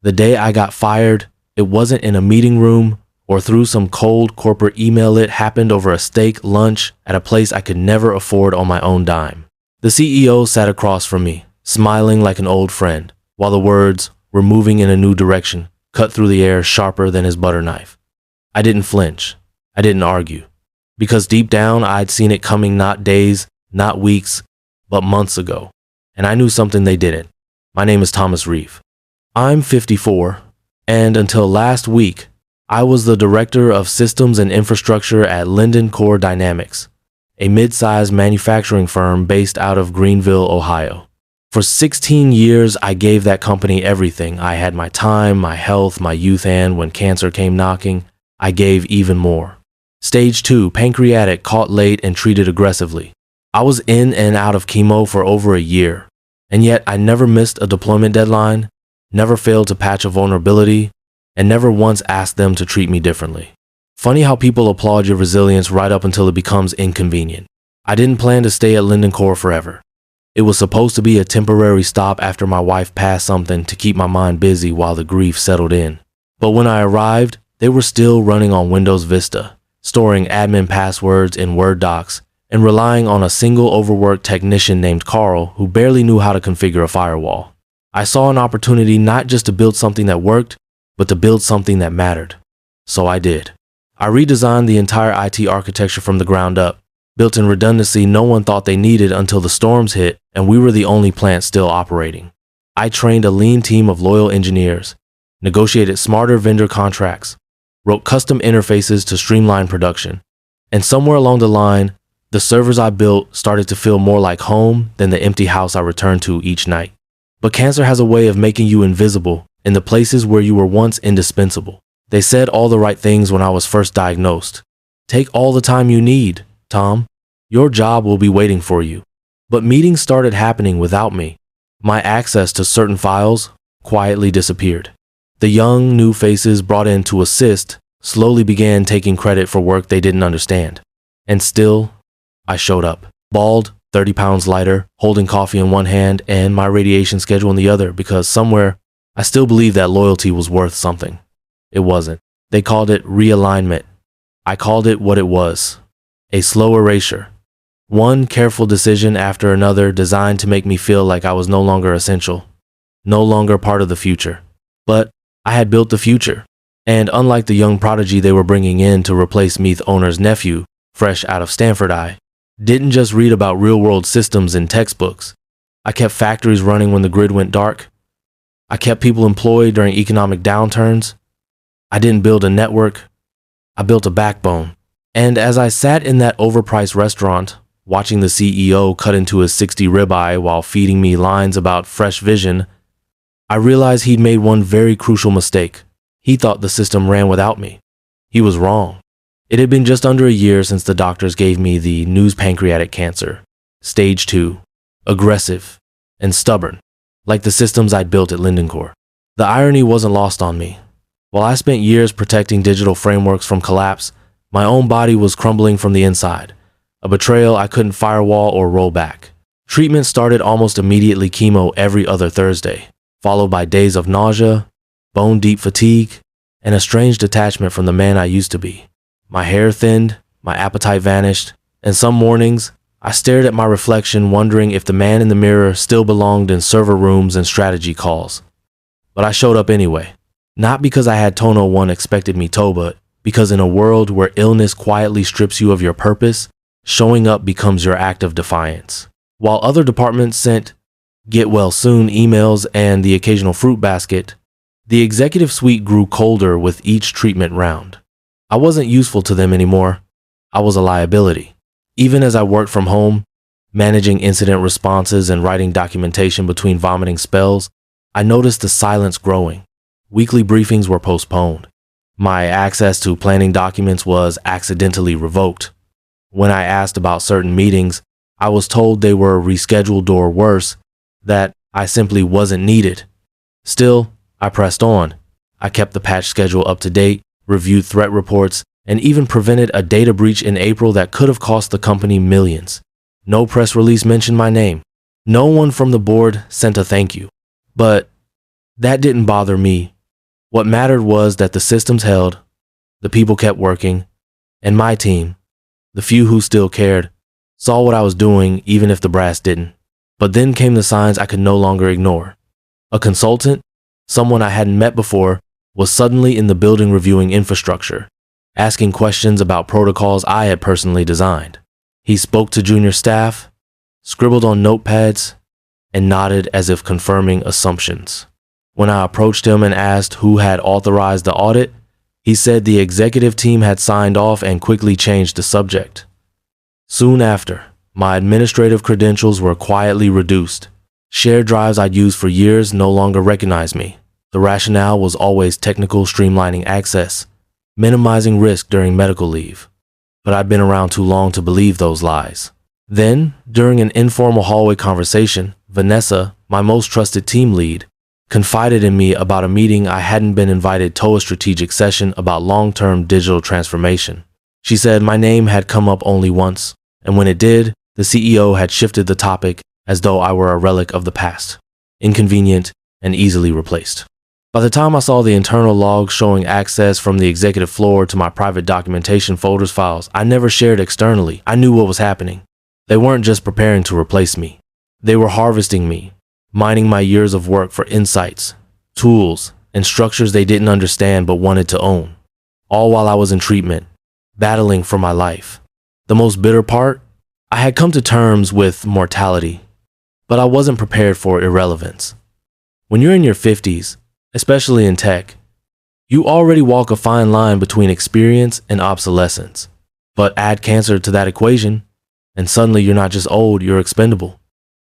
The day I got fired, it wasn't in a meeting room or through some cold corporate email. It happened over a steak lunch at a place I could never afford on my own dime. The CEO sat across from me, smiling like an old friend, while the words, "We're moving in a new direction," cut through the air sharper than his butter knife. I didn't flinch. I didn't argue. Because deep down, I'd seen it coming not days, not weeks, but months ago. And I knew something they didn't. My name is Thomas Reeve. I'm 54, and until last week, I was the director of systems and infrastructure at Linden Core Dynamics, a mid-sized manufacturing firm based out of Greenville, Ohio. For 16 years, I gave that company everything. I had my time, my health, my youth, and when cancer came knocking, I gave even more. Stage 2, pancreatic, caught late and treated aggressively. I was in and out of chemo for over a year, and yet I never missed a deployment deadline, never failed to patch a vulnerability, and never once asked them to treat me differently. Funny how people applaud your resilience right up until it becomes inconvenient. I didn't plan to stay at Linden Core forever. It was supposed to be a temporary stop after my wife passed, something to keep my mind busy while the grief settled in. But when I arrived, they were still running on Windows Vista, storing admin passwords in Word docs, and relying on a single overworked technician named Carl who barely knew how to configure a firewall. I saw an opportunity not just to build something that worked, but to build something that mattered. So I did. I redesigned the entire IT architecture from the ground up, built in redundancy no one thought they needed until the storms hit and we were the only plant still operating. I trained a lean team of loyal engineers, negotiated smarter vendor contracts, wrote custom interfaces to streamline production, and somewhere along the line, the servers I built started to feel more like home than the empty house I returned to each night. But cancer has a way of making you invisible in the places where you were once indispensable. They said all the right things when I was first diagnosed. Take all the time you need, Tom. Your job will be waiting for you. But meetings started happening without me. My access to certain files quietly disappeared. The young, new faces brought in to assist slowly began taking credit for work they didn't understand. And still, I showed up, bald, 30 pounds lighter, holding coffee in one hand and my radiation schedule in the other, because somewhere I still believed that loyalty was worth something. It wasn't. They called it realignment. I called it what it was, a slow erasure. One careful decision after another designed to make me feel like I was no longer essential, no longer part of the future. But I had built the future, and unlike the young prodigy they were bringing in to replace Meath owner's nephew, fresh out of Stanford, I didn't just read about real-world systems in textbooks. I kept factories running when the grid went dark. I kept people employed during economic downturns. I didn't build a network. I built a backbone. And as I sat in that overpriced restaurant, watching the CEO cut into his 60 ribeye while feeding me lines about fresh vision, I realized he'd made one very crucial mistake. He thought the system ran without me. He was wrong. It had been just under a year since the doctors gave me the news pancreatic cancer, stage 2, aggressive and stubborn, like the systems I'd built at Linden Core. The irony wasn't lost on me. While I spent years protecting digital frameworks from collapse, my own body was crumbling from the inside, a betrayal I couldn't firewall or roll back. Treatment started almost immediately, chemo every other Thursday, followed by days of nausea, bone-deep fatigue, and a strange detachment from the man I used to be. My hair thinned, my appetite vanished, and some mornings, I stared at my reflection wondering if the man in the mirror still belonged in server rooms and strategy calls. But I showed up anyway, not because I had Tono 1 expected me to, but because in a world where illness quietly strips you of your purpose, showing up becomes your act of defiance. While other departments sent get well soon emails and the occasional fruit basket, the executive suite grew colder with each treatment round. I wasn't useful to them anymore. I was a liability. Even as I worked from home, managing incident responses and writing documentation between vomiting spells, I noticed the silence growing. Weekly briefings were postponed. My access to planning documents was accidentally revoked. When I asked about certain meetings, I was told they were rescheduled or worse, that I simply wasn't needed. Still, I pressed on. I kept the patch schedule up to date, reviewed threat reports, and even prevented a data breach in April that could have cost the company millions. No press release mentioned my name. No one from the board sent a thank you. But that didn't bother me What mattered was that the systems held, the people kept working, and my team, the few who still cared, saw what I was doing even if the brass didn't. But then came the signs I could no longer ignore. A consultant, someone I hadn't met before, was suddenly in the building reviewing infrastructure, asking questions about protocols I had personally designed. He spoke to junior staff, scribbled on notepads, and nodded as if confirming assumptions. When I approached him and asked who had authorized the audit, he said the executive team had signed off and quickly changed the subject. Soon after, my administrative credentials were quietly reduced. Shared drives I'd used for years no longer recognized me. The rationale was always technical, streamlining access, minimizing risk during medical leave. But I'd been around too long to believe those lies. Then, during an informal hallway conversation, Vanessa, my most trusted team lead, confided in me about a meeting I hadn't been invited to, a strategic session about long-term digital transformation. She said my name had come up only once, and when it did, the CEO had shifted the topic as though I were a relic of the past, inconvenient and easily replaced. By the time I saw the internal logs showing access from the executive floor to my private documentation folders files I never shared externally, I knew what was happening. They weren't just preparing to replace me. They were harvesting me, mining my years of work for insights, tools, and structures they didn't understand but wanted to own. All while I was in treatment, battling for my life. The most bitter part? I had come to terms with mortality, but I wasn't prepared for irrelevance. When you're in your 50s, especially in tech, you already walk a fine line between experience and obsolescence. But add cancer to that equation, and suddenly you're not just old, you're expendable.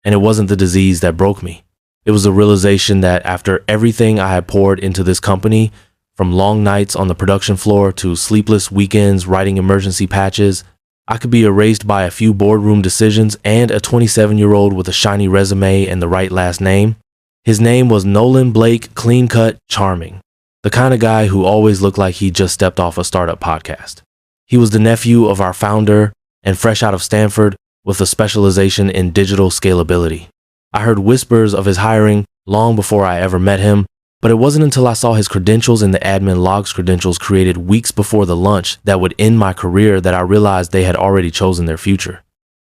And it wasn't the disease that broke me. It was the realization that after everything I had poured into this company, from long nights on the production floor to sleepless weekends writing emergency patches, I could be erased by a few boardroom decisions and a 27-year-old with a shiny resume and the right last name. His name was Nolan Blake, clean-cut, charming. The kind of guy who always looked like he just stepped off a startup podcast. He was the nephew of our founder and fresh out of Stanford with a specialization in digital scalability. I heard whispers of his hiring long before I ever met him, but it wasn't until I saw his credentials in the admin logs credentials created weeks before the lunch that would end my career that I realized they had already chosen their future.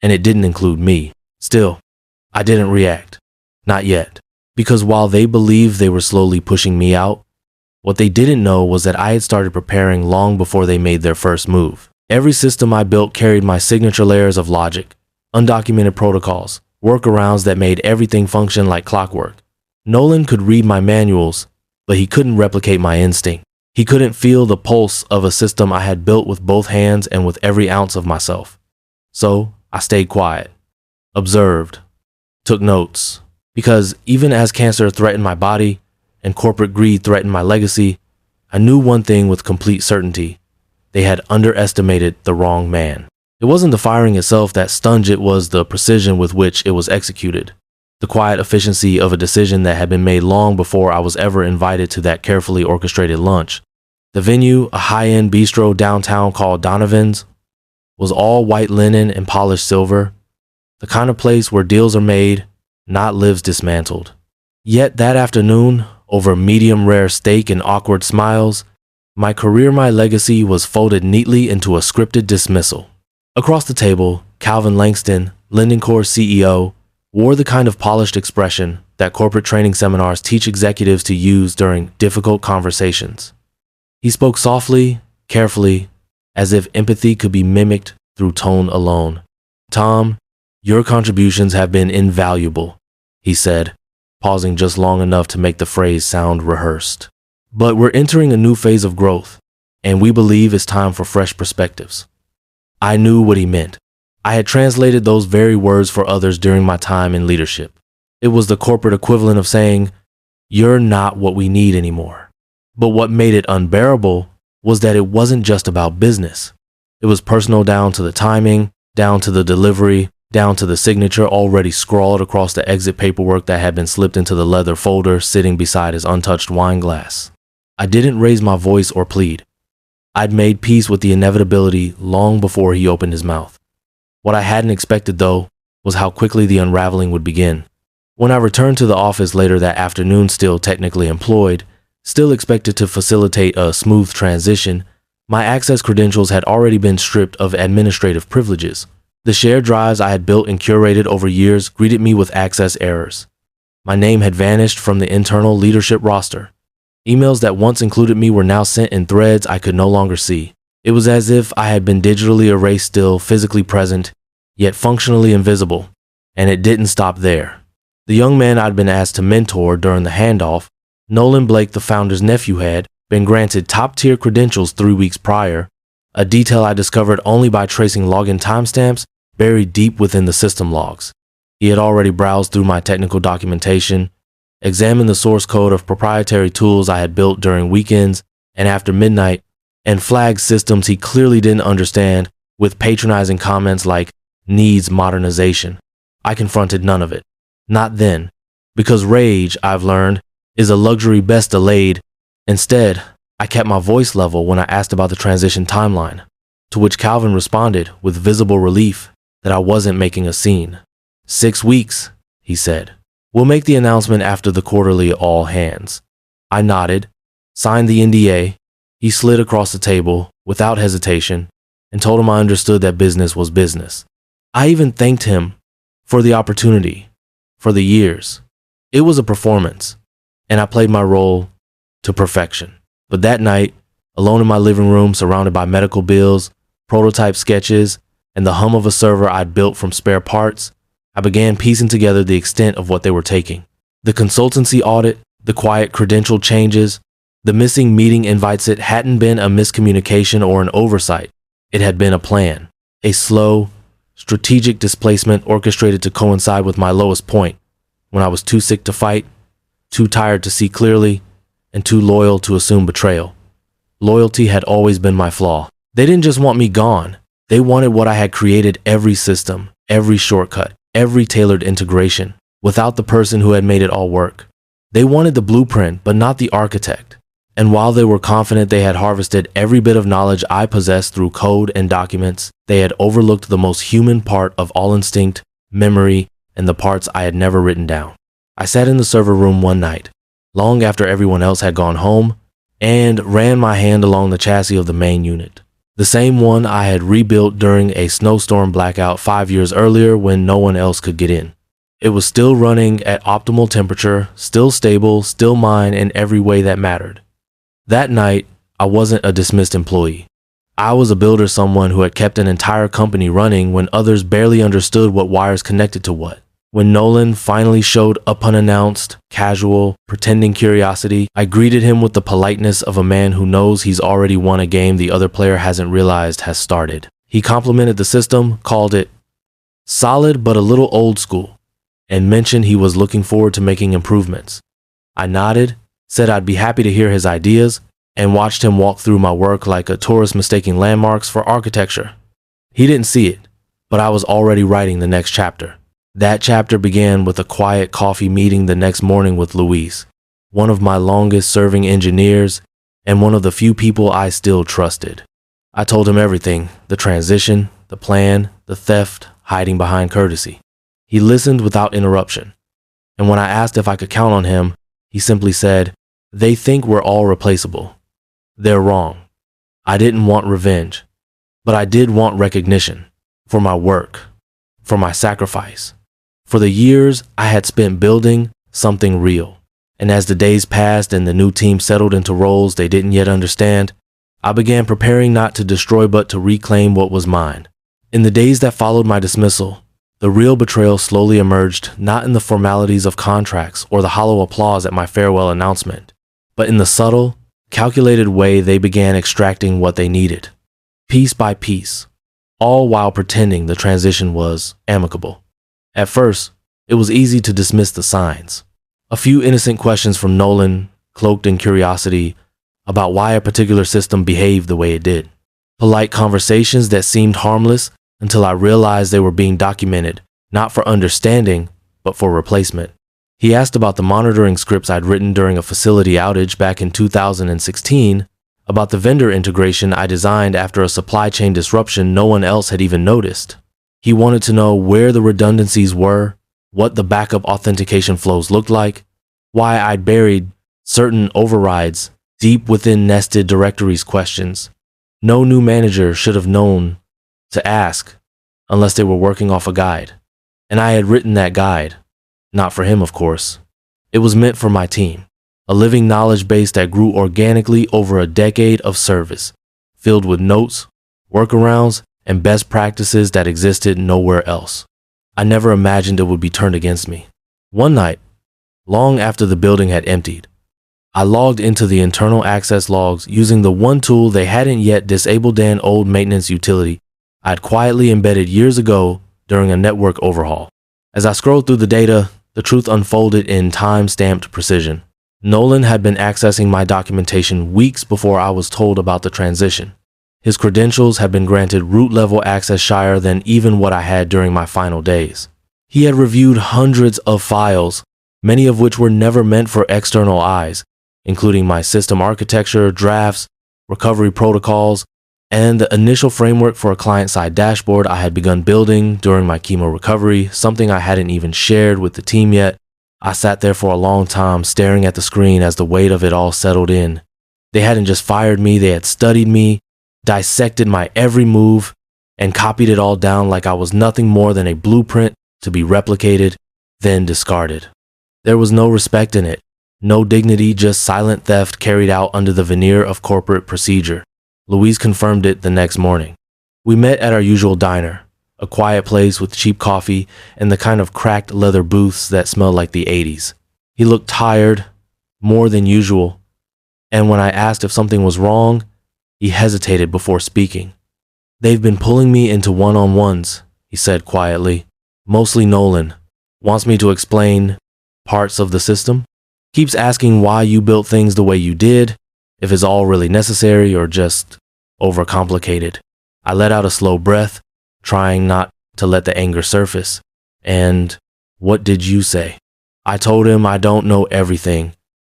And it didn't include me. Still, I didn't react. Not yet. Because while they believed they were slowly pushing me out, what they didn't know was that I had started preparing long before they made their first move. Every system I built carried my signature layers of logic, undocumented protocols, workarounds that made everything function like clockwork. Nolan could read my manuals, but he couldn't replicate my instinct. He couldn't feel the pulse of a system I had built with both hands and with every ounce of myself. So I stayed quiet, observed, took notes, because even as cancer threatened my body and corporate greed threatened my legacy, I knew one thing with complete certainty. They had underestimated the wrong man. It wasn't the firing itself that stunned, it was the precision with which it was executed. The quiet efficiency of a decision that had been made long before I was ever invited to that carefully orchestrated lunch. The venue, a high-end bistro downtown called Donovan's, was all white linen and polished silver, the kind of place where deals are made, not lives dismantled. Yet that afternoon, over medium-rare steak and awkward smiles, my career, my legacy was folded neatly into a scripted dismissal. Across the table, Calvin Langston, Lindencor's CEO, wore the kind of polished expression that corporate training seminars teach executives to use during difficult conversations. He spoke softly, carefully, as if empathy could be mimicked through tone alone. "Tom, your contributions have been invaluable," he said, pausing just long enough to make the phrase sound rehearsed. "But we're entering a new phase of growth, and we believe it's time for fresh perspectives." I knew what he meant. I had translated those very words for others during my time in leadership. It was the corporate equivalent of saying, "You're not what we need anymore." But what made it unbearable was that it wasn't just about business. It was personal, down to the timing, down to the delivery, down to the signature already scrawled across the exit paperwork that had been slipped into the leather folder sitting beside his untouched wine glass. I didn't raise my voice or plead. I'd made peace with the inevitability long before he opened his mouth. What I hadn't expected, though, was how quickly the unraveling would begin. When I returned to the office later that afternoon, still technically employed, Still expected to facilitate a smooth transition, my access credentials had already been stripped of administrative privileges. The shared drives I had built and curated over years greeted me with access errors. My name had vanished from the internal leadership roster. Emails that once included me were now sent in threads I could no longer see. It was as if I had been digitally erased, still physically present, yet functionally invisible. And it didn't stop there. The young man I'd been asked to mentor during the handoff, Nolan Blake, the founder's nephew, had been granted top-tier credentials 3 weeks prior, a detail I discovered only by tracing login timestamps buried deep within the system logs. He had already browsed through my technical documentation, examined the source code of proprietary tools I had built during weekends and after midnight, and flagged systems he clearly didn't understand with patronizing comments like, "needs modernization." I confronted none of it. Not then, because rage, I've learned, is a luxury best delayed. Instead, I kept my voice level when I asked about the transition timeline, to which Calvin responded with visible relief that I wasn't making a scene. 6 weeks, he said. We'll make the announcement after the quarterly all hands. I nodded, signed the NDA. He slid across the table without hesitation and told him I understood that business was business. I even thanked him for the opportunity, for the years. It was a performance, and I played my role to perfection. But that night, alone in my living room, surrounded by medical bills, prototype sketches, and the hum of a server I'd built from spare parts, I began piecing together the extent of what they were taking. The consultancy audit, the quiet credential changes, the missing meeting invites. It hadn't been a miscommunication or an oversight. It had been a plan. A slow, strategic displacement orchestrated to coincide with my lowest point, when I was too sick to fight, too tired to see clearly, and too loyal to assume betrayal. Loyalty had always been my flaw. They didn't just want me gone. They wanted what I had created: every system, every shortcut, every tailored integration, without the person who had made it all work. They wanted the blueprint, but not the architect. And while they were confident they had harvested every bit of knowledge I possessed through code and documents, they had overlooked the most human part of all: instinct, memory, and the parts I had never written down. I sat in the server room one night, long after everyone else had gone home, and ran my hand along the chassis of the main unit. The same one I had rebuilt during a snowstorm blackout 5 years earlier when no one else could get in. It was still running at optimal temperature, still stable, still mine in every way that mattered. That night, I wasn't a dismissed employee. I was a builder, someone who had kept an entire company running when others barely understood what wires connected to what. When Nolan finally showed up unannounced, casual, pretending curiosity, I greeted him with the politeness of a man who knows he's already won a game the other player hasn't realized has started. He complimented the system, called it solid but a little old school, and mentioned he was looking forward to making improvements. I nodded, said I'd be happy to hear his ideas, and watched him walk through my work like a tourist mistaking landmarks for architecture. He didn't see it, but I was already writing the next chapter. That chapter began with a quiet coffee meeting the next morning with Luis, one of my longest-serving engineers and one of the few people I still trusted. I told him everything: the transition, the plan, the theft, hiding behind courtesy. He listened without interruption, and when I asked if I could count on him, he simply said, "They think we're all replaceable. They're wrong. I didn't want revenge, but I did want recognition for my work, for my sacrifice, for the years I had spent building something real." And as the days passed and the new team settled into roles they didn't yet understand, I began preparing not to destroy but to reclaim what was mine. In the days that followed my dismissal, the real betrayal slowly emerged, not in the formalities of contracts or the hollow applause at my farewell announcement, but in the subtle, calculated way they began extracting what they needed, piece by piece, all while pretending the transition was amicable. At first, it was easy to dismiss the signs. A few innocent questions from Nolan, cloaked in curiosity about why a particular system behaved the way it did. Polite conversations that seemed harmless until I realized they were being documented, not for understanding, but for replacement. He asked about the monitoring scripts I'd written during a facility outage back in 2016, about the vendor integration I designed after a supply chain disruption no one else had even noticed. He wanted to know where the redundancies were, what the backup authentication flows looked like, why I'd buried certain overrides deep within nested directories questions. No new manager should have known to ask unless they were working off a guide. And I had written that guide. Not for him, of course. It was meant for my team, a living knowledge base that grew organically over a decade of service, filled with notes, workarounds, and best practices that existed nowhere else. I never imagined it would be turned against me. One night, long after the building had emptied, I logged into the internal access logs using the one tool they hadn't yet disabled, an old maintenance utility I'd quietly embedded years ago during a network overhaul. As I scrolled through the data, the truth unfolded in time-stamped precision. Nolan had been accessing my documentation weeks before I was told about the transition. His credentials had been granted root-level access shyer than even what I had during my final days. He had reviewed hundreds of files, many of which were never meant for external eyes, including my system architecture, drafts, recovery protocols, and the initial framework for a client-side dashboard I had begun building during my chemo recovery, something I hadn't even shared with the team yet. I sat there for a long time staring at the screen as the weight of it all settled in. They hadn't just fired me, they had studied me, dissected my every move, and copied it all down like I was nothing more than a blueprint to be replicated, then discarded. There was no respect in it, no dignity, just silent theft carried out under the veneer of corporate procedure. Louise confirmed it the next morning. We met at our usual diner, a quiet place with cheap coffee and the kind of cracked leather booths that smelled like the 80s. He looked tired, more than usual, and when I asked if something was wrong, he hesitated before speaking. "They've been pulling me into one-on-ones," he said quietly. "Mostly Nolan. Wants me to explain parts of the system. Keeps asking why you built things the way you did, if it's all really necessary or just overcomplicated." I let out a slow breath, trying not to let the anger surface. "And what did you say?" I told him I don't know everything,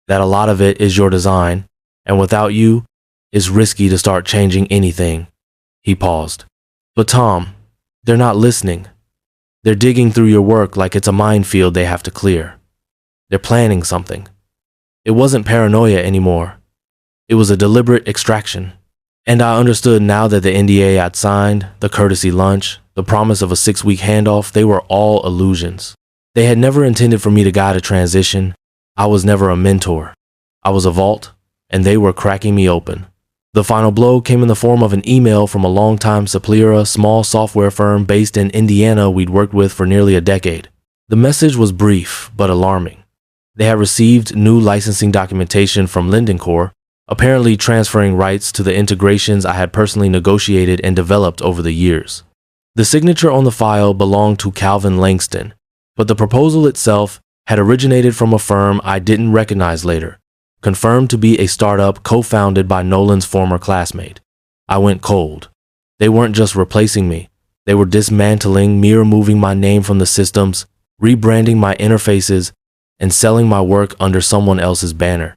that a lot of it is your design, and without you, it's risky to start changing anything. He paused. "But Tom, they're not listening. They're digging through your work like it's a minefield they have to clear. They're planning something." It wasn't paranoia anymore. It was a deliberate extraction. And I understood now that the NDA I'd signed, the courtesy lunch, the promise of a 6-week handoff, they were all illusions. They had never intended for me to guide a transition. I was never a mentor. I was a vault, and they were cracking me open. The final blow came in the form of an email from a longtime supplier, a small software firm based in Indiana we'd worked with for nearly a decade. The message was brief but alarming. They had received new licensing documentation from Lindencore, apparently transferring rights to the integrations I had personally negotiated and developed over the years. The signature on the file belonged to Calvin Langston, but the proposal itself had originated from a firm I didn't recognize later, confirmed to be a startup co-founded by Nolan's former classmate. I went cold. They weren't just replacing me. They were dismantling me, removing my name from the systems, rebranding my interfaces, and selling my work under someone else's banner.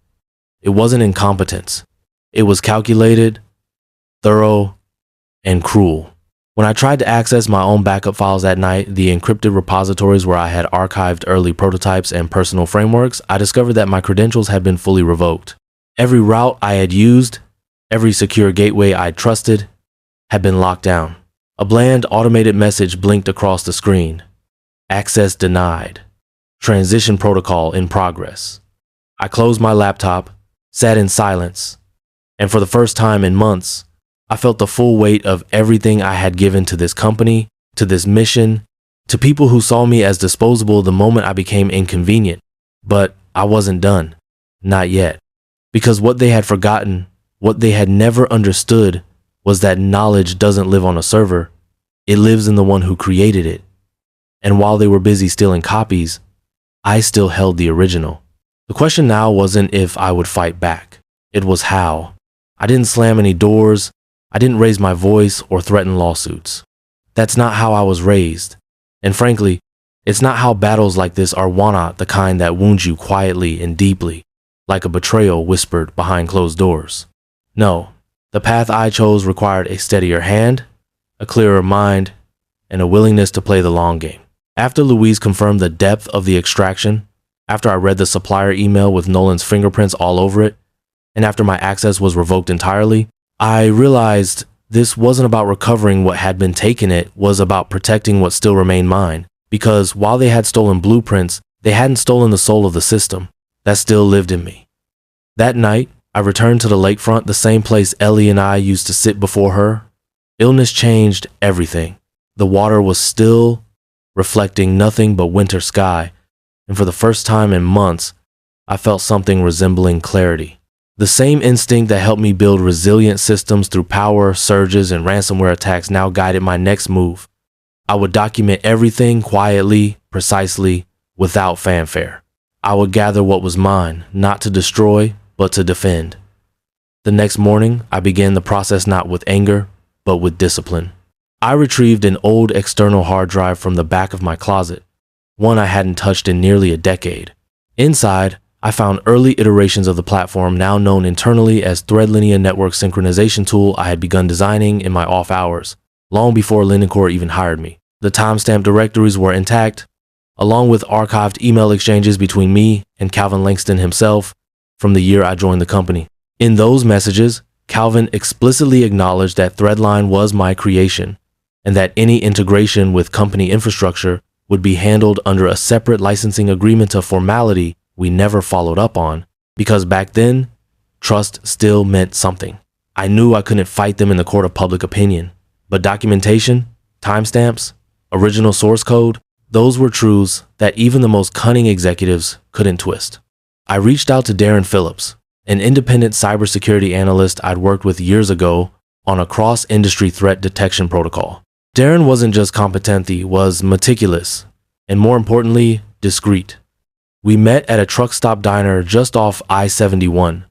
It wasn't incompetence. It was calculated, thorough, and cruel. When I tried to access my own backup files at night, the encrypted repositories where I had archived early prototypes and personal frameworks, I discovered that my credentials had been fully revoked. Every route I had used, every secure gateway I'd trusted, had been locked down. A bland automated message blinked across the screen. "Access denied. Transition protocol in progress." I closed my laptop, sat in silence, and for the first time in months, I felt the full weight of everything I had given to this company, to this mission, to people who saw me as disposable the moment I became inconvenient. But I wasn't done. Not yet. Because what they had forgotten, what they had never understood, was that knowledge doesn't live on a server. It lives in the one who created it. And while they were busy stealing copies, I still held the original. The question now wasn't if I would fight back. It was how. I didn't slam any doors. I didn't raise my voice or threaten lawsuits. That's not how I was raised. And frankly, it's not how battles like this are won at, the kind that wounds you quietly and deeply, like a betrayal whispered behind closed doors. No, the path I chose required a steadier hand, a clearer mind, and a willingness to play the long game. After Louise confirmed the depth of the extraction, After I read the supplier email with Nolan's fingerprints all over it, and after my access was revoked entirely, I realized this wasn't about recovering what had been taken, it was about protecting what still remained mine. Because while they had stolen blueprints, they hadn't stolen the soul of the system that still lived in me. That night, I returned to the lakefront, the same place Ellie and I used to sit before her. Illness changed everything. The water was still, reflecting nothing but winter sky, and for the first time in months, I felt something resembling clarity. The same instinct that helped me build resilient systems through power surges and ransomware attacks now guided my next move. I would document everything quietly, precisely, without fanfare. I would gather what was mine, not to destroy, but to defend. The next morning, I began the process not with anger, but with discipline. I retrieved an old external hard drive from the back of my closet, one I hadn't touched in nearly a decade. Inside, I found early iterations of the platform now known internally as Thread Linear Network Synchronization Tool I had begun designing in my off hours, long before Lindencore even hired me. The timestamp directories were intact, along with archived email exchanges between me and Calvin Langston himself from the year I joined the company. In those messages, Calvin explicitly acknowledged that Threadline was my creation, and that any integration with company infrastructure would be handled under a separate licensing agreement, a formality we never followed up on, because back then, trust still meant something. I knew I couldn't fight them in the court of public opinion, but documentation, timestamps, original source code, those were truths that even the most cunning executives couldn't twist. I reached out to Darren Phillips, an independent cybersecurity analyst I'd worked with years ago on a cross-industry threat detection protocol. Darren wasn't just competent, he was meticulous, and more importantly, discreet. We met at a truck stop diner just off I-71,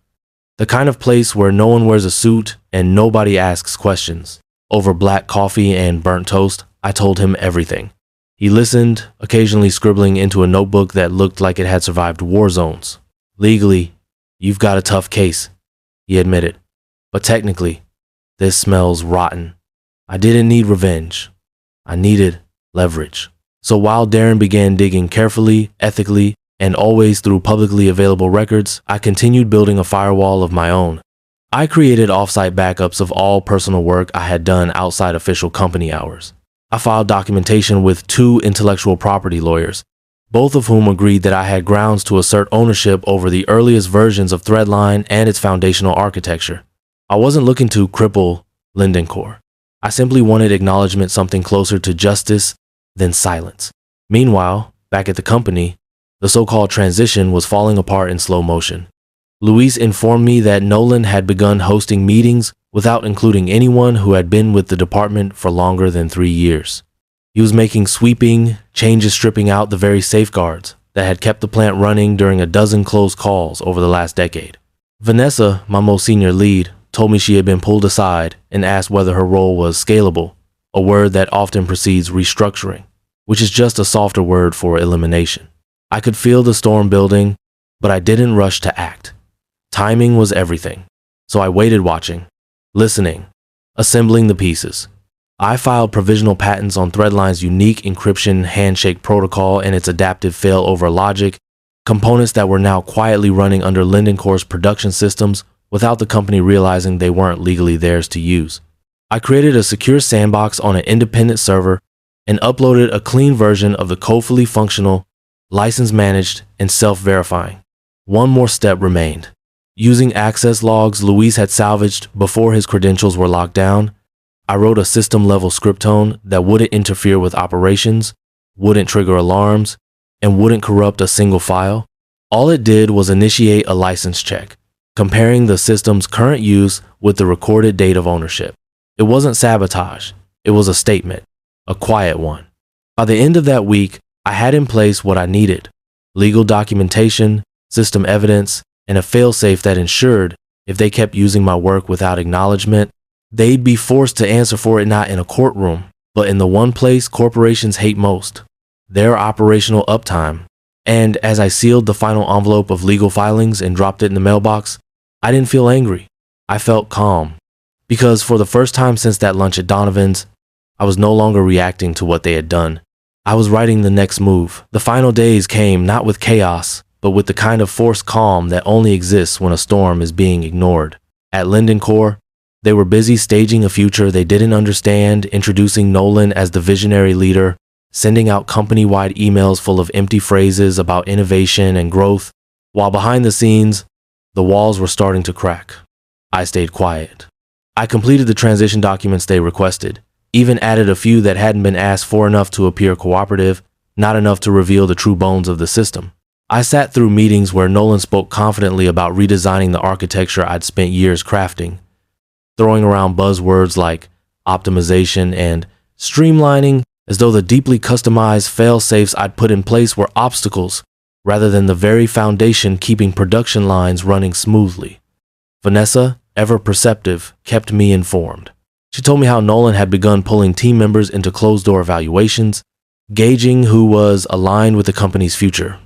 the kind of place where no one wears a suit and nobody asks questions. Over black coffee and burnt toast, I told him everything. He listened, occasionally scribbling into a notebook that looked like it had survived war zones. Legally, you've got a tough case, he admitted. But technically, this smells rotten. I didn't need revenge. I needed leverage. So while Darren began digging carefully, ethically, and always through publicly available records, I continued building a firewall of my own. I created offsite backups of all personal work I had done outside official company hours. I filed documentation with 2 intellectual property lawyers, both of whom agreed that I had grounds to assert ownership over the earliest versions of Threadline and its foundational architecture. I wasn't looking to cripple Lindencore. I simply wanted acknowledgement, something closer to justice than silence. Meanwhile, back at the company, the so-called transition was falling apart in slow motion. Luis informed me that Nolan had begun hosting meetings without including anyone who had been with the department for longer than 3 years. He was making sweeping changes, stripping out the very safeguards that had kept the plant running during a dozen closed calls over the last decade. Vanessa, my most senior lead, told me she had been pulled aside and asked whether her role was scalable, a word that often precedes restructuring, which is just a softer word for elimination. I could feel the storm building, but I didn't rush to act. Timing was everything, so I waited, watching, listening, assembling the pieces. I filed provisional patents on Threadline's unique encryption handshake protocol and its adaptive failover logic, components that were now quietly running under Lindencore's production systems without the company realizing they weren't legally theirs to use. I created a secure sandbox on an independent server and uploaded a clean version of the code, fully functional, license-managed, and self-verifying. One more step remained. Using access logs Luis had salvaged before his credentials were locked down, I wrote a system-level scriptone that wouldn't interfere with operations, wouldn't trigger alarms, and wouldn't corrupt a single file. All it did was initiate a license check, comparing the system's current use with the recorded date of ownership. It wasn't sabotage, it was a statement, a quiet one. By the end of that week, I had in place what I needed: legal documentation, system evidence, and a failsafe that ensured if they kept using my work without acknowledgement, they'd be forced to answer for it, not in a courtroom, but in the one place corporations hate most, their operational uptime. And as I sealed the final envelope of legal filings and dropped it in the mailbox, I didn't feel angry. I felt calm. Because for the first time since that lunch at Donovan's, I was no longer reacting to what they had done. I was writing the next move. The final days came not with chaos, but with the kind of forced calm that only exists when a storm is being ignored. At Linden Corps, they were busy staging a future they didn't understand, introducing Nolan as the visionary leader, sending out company-wide emails full of empty phrases about innovation and growth, while behind the scenes, the walls were starting to crack. I stayed quiet. I completed the transition documents they requested, even added a few that hadn't been asked for enough to appear cooperative, not enough to reveal the true bones of the system. I sat through meetings where Nolan spoke confidently about redesigning the architecture I'd spent years crafting, throwing around buzzwords like optimization and streamlining as though the deeply customized fail-safes I'd put in place were obstacles rather than the very foundation keeping production lines running smoothly. Vanessa, ever perceptive, kept me informed. She told me how Nolan had begun pulling team members into closed-door evaluations, gauging who was aligned with the company's future.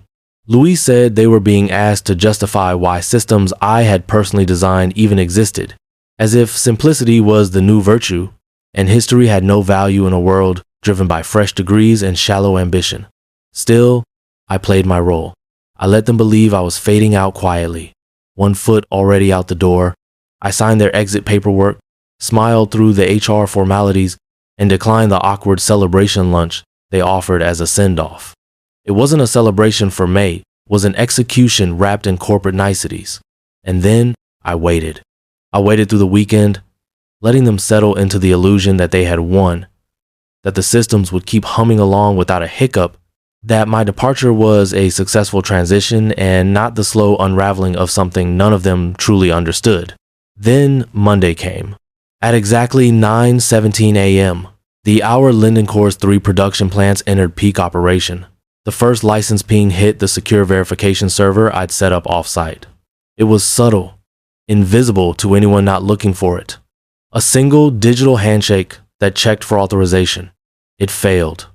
Louise said they were being asked to justify why systems I had personally designed even existed, as if simplicity was the new virtue, and history had no value in a world driven by fresh degrees and shallow ambition. Still, I played my role. I let them believe I was fading out quietly, one foot already out the door. I signed their exit paperwork, smiled through the HR formalities, and declined the awkward celebration lunch they offered as a send-off. It wasn't a celebration for May, it was an execution wrapped in corporate niceties. And then I waited. I waited through the weekend, letting them settle into the illusion that they had won, that the systems would keep humming along without a hiccup, that my departure was a successful transition and not the slow unraveling of something none of them truly understood. Then Monday came. At exactly 9:17 a.m., the hour Linden Corps' 3 production plants entered peak operation. The first license ping hit the secure verification server I'd set up off-site. It was subtle, invisible to anyone not looking for it. A single digital handshake that checked for authorization. It failed.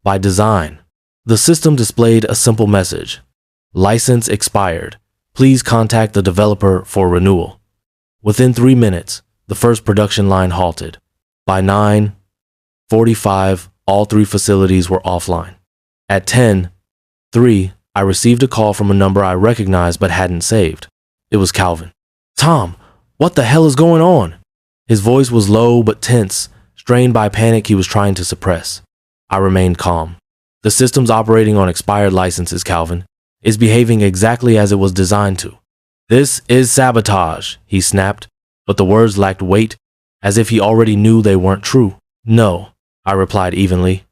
By design. The system displayed a simple message. License expired. Please contact the developer for renewal. Within 3 minutes, the first production line halted. By 9:45, all 3 facilities were offline. At 10:03, I received a call from a number I recognized but hadn't saved. It was Calvin. "Tom, what the hell is going on?" His voice was low but tense, strained by panic he was trying to suppress. I remained calm. "The system's operating on expired licenses, Calvin. It's behaving exactly as it was designed to." "This is sabotage," he snapped, but the words lacked weight, as if he already knew they weren't true. "No," I replied evenly.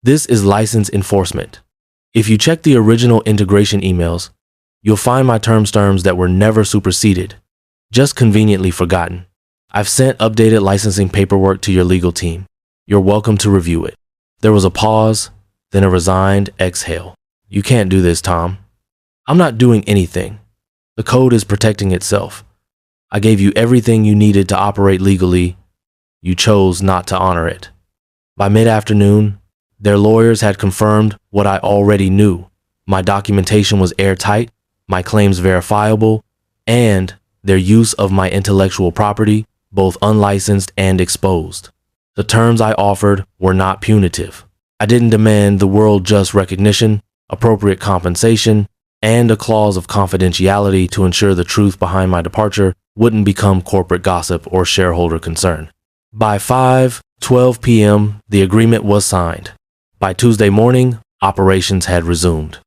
"This is license enforcement. If you check the original integration emails, you'll find my terms that were never superseded, just conveniently forgotten. I've sent updated licensing paperwork to your legal team. You're welcome to review it." There was a pause, then a resigned exhale. "You can't do this, Tom." "I'm not doing anything. The code is protecting itself. I gave you everything you needed to operate legally. You chose not to honor it." By mid-afternoon, their lawyers had confirmed what I already knew. My documentation was airtight, my claims verifiable, and their use of my intellectual property, both unlicensed and exposed. The terms I offered were not punitive. I didn't demand the world just recognition, appropriate compensation, and a clause of confidentiality to ensure the truth behind my departure wouldn't become corporate gossip or shareholder concern. By 5:12 p.m., the agreement was signed. By Tuesday morning, operations had resumed.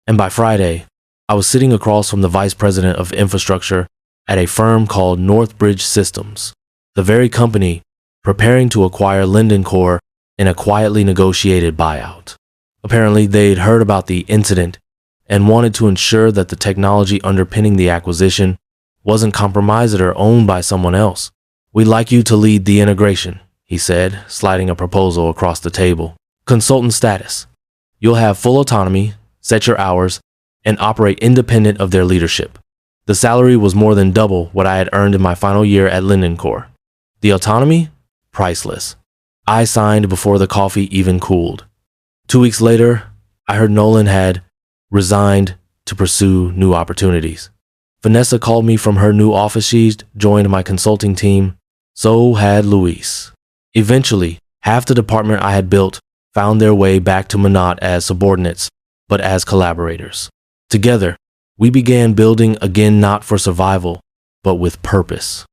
And by Friday, I was sitting across from the vice president of infrastructure at a firm called Northbridge Systems, the very company preparing to acquire Linden Corps in a quietly negotiated buyout. Apparently, they'd heard about the incident and wanted to ensure that the technology underpinning the acquisition wasn't compromised or owned by someone else. "We'd like you to lead the integration," he said, sliding a proposal across the table. "Consultant status. You'll have full autonomy, set your hours, and operate independent of their leadership." The salary was more than double what I had earned in my final year at Linden Corps. The autonomy? Priceless. I signed before the coffee even cooled. 2 weeks later, I heard Nolan had resigned to pursue new opportunities. Vanessa called me from her new office. She'd joined my consulting team. So had Luis. Eventually, half the department I had built found their way back to Manat as subordinates, but as collaborators. Together, we began building again not for survival, but with purpose.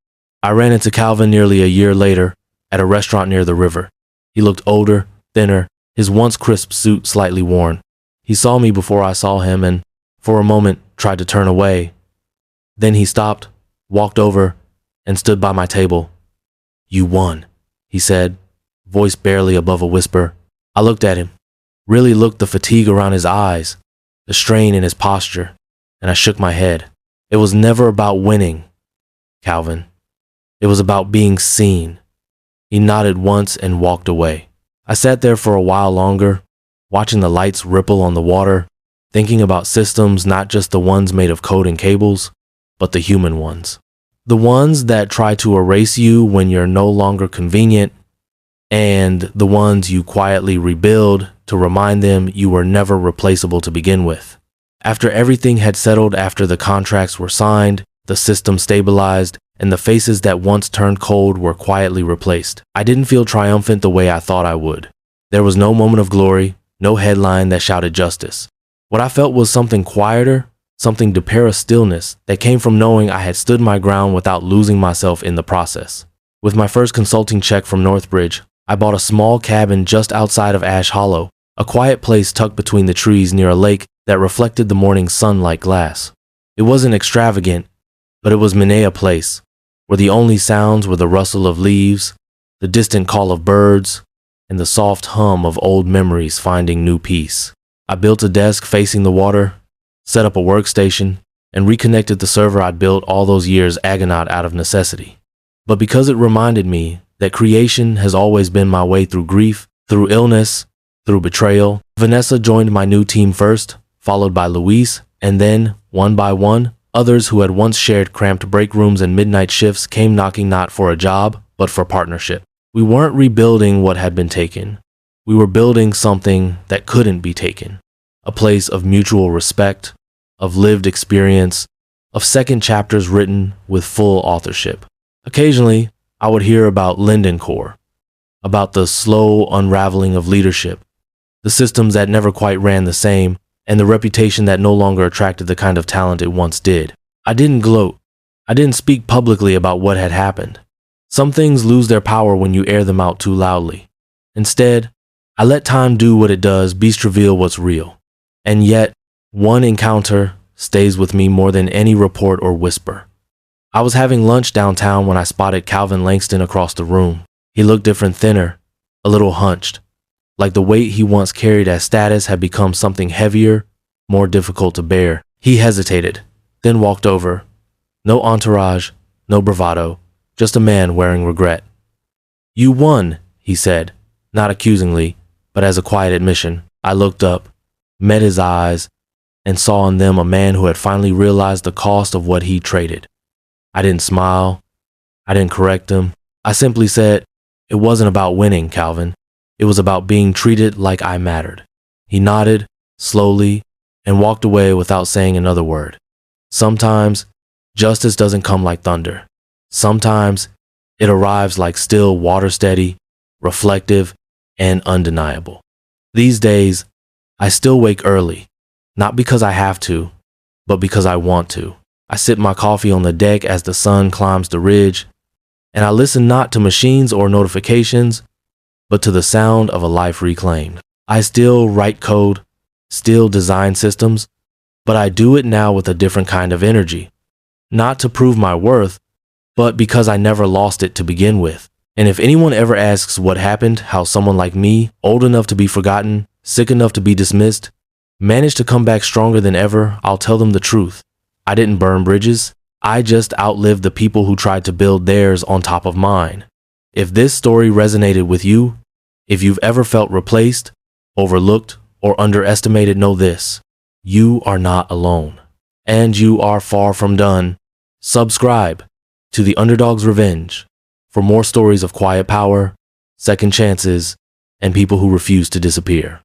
I ran into Calvin nearly a year later at a restaurant near the river. He looked older, thinner, his once crisp suit slightly worn. He saw me before I saw him and, for a moment, tried to turn away. Then he stopped, walked over, and stood by my table. "You won," he said, voice barely above a whisper. I looked at him, really looked the fatigue around his eyes, the strain in his posture, and I shook my head. It was never about winning, Calvin. It was about being seen. He nodded once and walked away. I sat there for a while longer, watching the lights ripple on the water, thinking about systems, not just the ones made of code and cables, but the human ones. The ones that try to erase you when you're no longer convenient, and the ones you quietly rebuild to remind them you were never replaceable to begin with. After everything had settled, after the contracts were signed, the system stabilized, and the faces that once turned cold were quietly replaced, I didn't feel triumphant the way I thought I would. There was no moment of glory, no headline that shouted justice. What I felt was something quieter, something to pair a stillness that came from knowing I had stood my ground without losing myself in the process. With my first consulting check from Northbridge, I bought a small cabin just outside of Ash Hollow, a quiet place tucked between the trees near a lake that reflected the morning sun like glass. It wasn't extravagant, but it was Minea Place, where the only sounds were the rustle of leaves, the distant call of birds, and the soft hum of old memories finding new peace. I built a desk facing the water, set up a workstation, and reconnected the server I'd built all those years agonaut out of necessity. But because it reminded me that creation has always been my way through grief, through illness, through betrayal, Vanessa joined my new team first, followed by Luis, and then, one by one, others who had once shared cramped break rooms and midnight shifts came knocking not for a job, but for partnership. We weren't rebuilding what had been taken. We were building something that couldn't be taken. A place of mutual respect, of lived experience, of second chapters written with full authorship. Occasionally, I would hear about Linden Core, about the slow unraveling of leadership, the systems that never quite ran the same, and the reputation that no longer attracted the kind of talent it once did. I didn't gloat. I didn't speak publicly about what had happened. Some things lose their power when you air them out too loudly. Instead, I let time do what it does, beast reveal what's real. And yet, one encounter stays with me more than any report or whisper. I was having lunch downtown when I spotted Calvin Langston across the room. He looked different, thinner, a little hunched, like the weight he once carried as status had become something heavier, more difficult to bear. He hesitated, then walked over. No entourage, no bravado, just a man wearing regret. "You won," he said, not accusingly, but as a quiet admission. I looked up, met his eyes, and saw in them a man who had finally realized the cost of what he traded. I didn't smile. I didn't correct him. I simply said, "It wasn't about winning, Calvin. It was about being treated like I mattered." He nodded, slowly, and walked away without saying another word. Sometimes, justice doesn't come like thunder. Sometimes, it arrives like still, water-steady, reflective, and undeniable. These days, I still wake early, not because I have to, but because I want to. I sip my coffee on the deck as the sun climbs the ridge, and I listen not to machines or notifications, but to the sound of a life reclaimed. I still write code, still design systems, but I do it now with a different kind of energy. Not to prove my worth, but because I never lost it to begin with. And if anyone ever asks what happened, how someone like me, old enough to be forgotten, sick enough to be dismissed, managed to come back stronger than ever, I'll tell them the truth. I didn't burn bridges. I just outlived the people who tried to build theirs on top of mine. If this story resonated with you, if you've ever felt replaced, overlooked, or underestimated, know this: you are not alone. And you are far from done. Subscribe to The Underdog's Revenge for more stories of quiet power, second chances, and people who refuse to disappear.